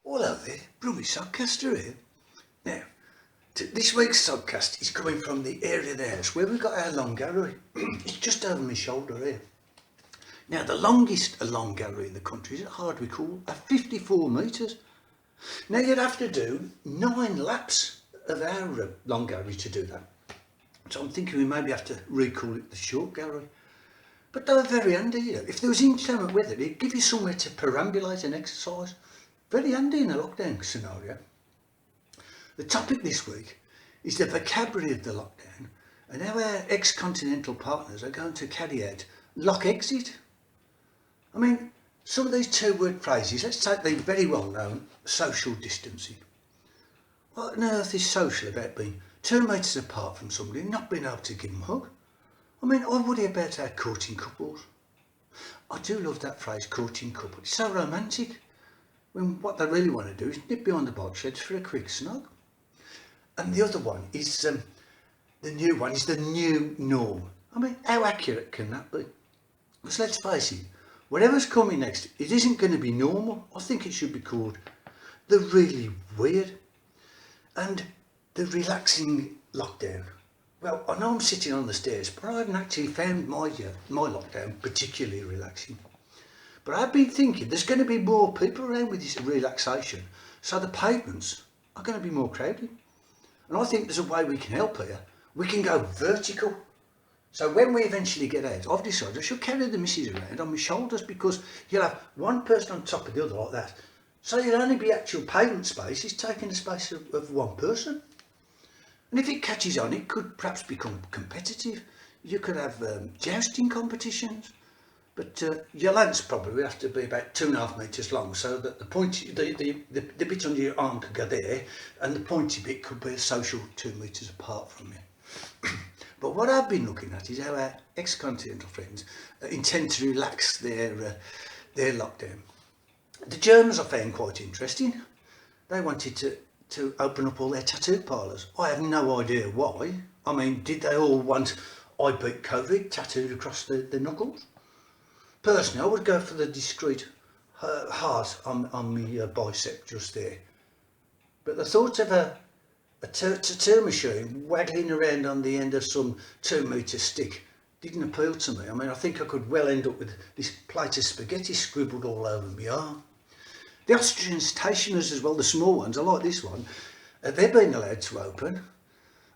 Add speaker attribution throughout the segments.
Speaker 1: Hello there, Brummie Sodcaster here. Now, this week's Sodcast is coming from the area of the house where we've got our long gallery. It's just over my shoulder here. Now, the longest long gallery in the country is at Hardwick at 54 metres. Now, you'd have to do 9 laps of our long gallery to do that. So I'm thinking we maybe have to recall it the short gallery. But they were very handy, you know. If there was inclement weather, it'd give you somewhere to perambulate and exercise. Very handy in a lockdown scenario. The topic this week is the vocabulary of the lockdown and how our ex-Continental partners are going to carry out lock exit. I mean, some of these two-word phrases, let's take the very well-known social distancing. What on earth is social about being 2 metres apart from somebody and not being able to give them a hug? I mean, I worry about our courting couples. I do love that phrase, courting couple. It's so romantic. When what they really want to do is nip behind the bike sheds for a quick snug. And the other one is, the new one is the new norm. I mean, how accurate can that be? Because let's face it, whatever's coming next, it isn't going to be normal. I think it should be called the really weird and the relaxing lockdown. Well, I know I'm sitting on the stairs, but I haven't actually found my lockdown particularly relaxing. But I've been thinking there's going to be more people around with this relaxation, so the pavements are going to be more crowded. And I think there's a way we can help here. We can go vertical. So when we eventually get out, I've decided I should carry the missus around on my shoulders, because you'll have one person on top of the other like that. So you'll only be actual pavement space is taking the space of one person. And if it catches on, it could perhaps become competitive. You could have jousting competitions. But your lance probably would have to be about 2.5 metres long, so that the bit under your arm could go there, and the pointy bit could be a social 2 metres apart from you. But what I've been looking at is how our ex-Continental friends intend to relax their lockdown. The Germans I found quite interesting. They wanted to open up all their tattoo parlours. I have no idea why. I mean, did they all want "I beat COVID" tattooed across the knuckles? Personally, I would go for the discreet heart on my bicep just there. But the thought of a tattoo machine waggling around on the end of some 2 metre stick didn't appeal to me. I mean, I think I could well end up with this plate of spaghetti scribbled all over my arm. The Austrian stationers as well, the small ones, I like this one, they're being allowed to open.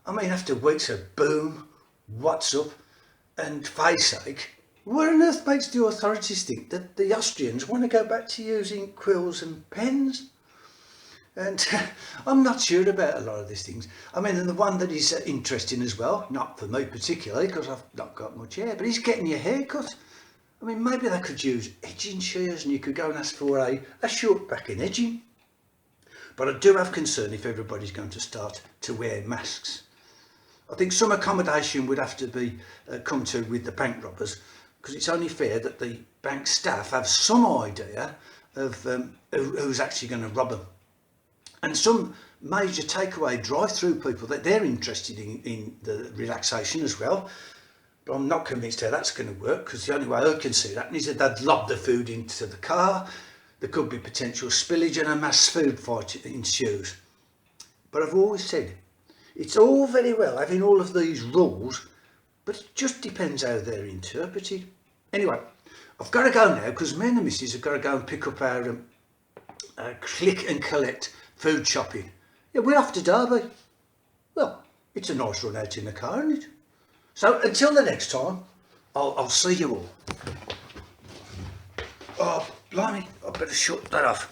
Speaker 1: I mean, after weeks of boom, what's up and face ache, what on earth makes the authorities think that the Austrians want to go back to using quills and pens? And I'm not sure about a lot of these things. I mean, and the one that is interesting as well, not for me particularly, because I've not got much hair, but he's getting your hair cut. I mean, maybe they could use edging shears and you could go and ask for a short back and edging. But I do have concern if everybody's going to start to wear masks. I think some accommodation would have to be come to with the bank robbers, because it's only fair that the bank staff have some idea of who's actually going to rob them. And some major takeaway drive-through people, that they're interested in the relaxation as well. But I'm not convinced how that's going to work, because the only way I can see that is that they'd lob the food into the car. There could be potential spillage and a mass food fight ensues. But I've always said, it's all very well having all of these rules, but it just depends how they're interpreted. Anyway, I've got to go now, because me and the missus have got to go and pick up our click and collect food shopping. Yeah, we're off to Derby. Well, it's a nice run out in the car, isn't it? So until the next time, I'll see you all. Oh, blimey, I better shut that off.